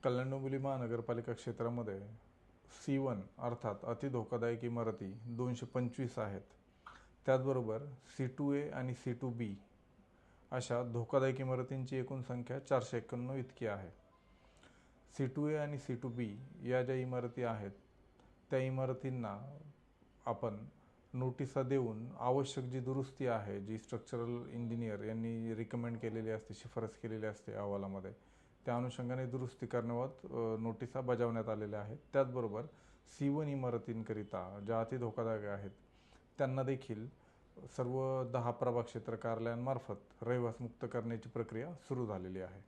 कल्याण डोंबिवली महानगरपालिका क्षेत्रामध्ये C1 अर्थात अति धोकादायक इमारती 225 आहेत. त्याचबरोबर C2A आणि C2B अशा धोकादायक इमारतींची एकूण संख्या 491 इतकी आहे. C2A आणि C2B या ज्या इमारती आहेत त्या इमारतींना आपण नोटिसा देऊन आवश्यक जी दुरुस्ती आहे, जी स्ट्रक्चरल इंजिनियर यांनी रिकमेंड केलेली असते, शिफारस केलेली असते अहवालामध्ये, त्या अनुषंगाने दुरुस्ती करण्याबाबत नोटिसा बजावण्यात आलेल्या आहेत. त्याचबरोबर C1 इमारतींकरिता ज्या अति धोकादायक आहेत त्यांना देखील सर्व 10 प्रभाग क्षेत्र कार्यालयांमार्फत रहिवास मुक्त करण्याची प्रक्रिया सुरू झालेली आहे.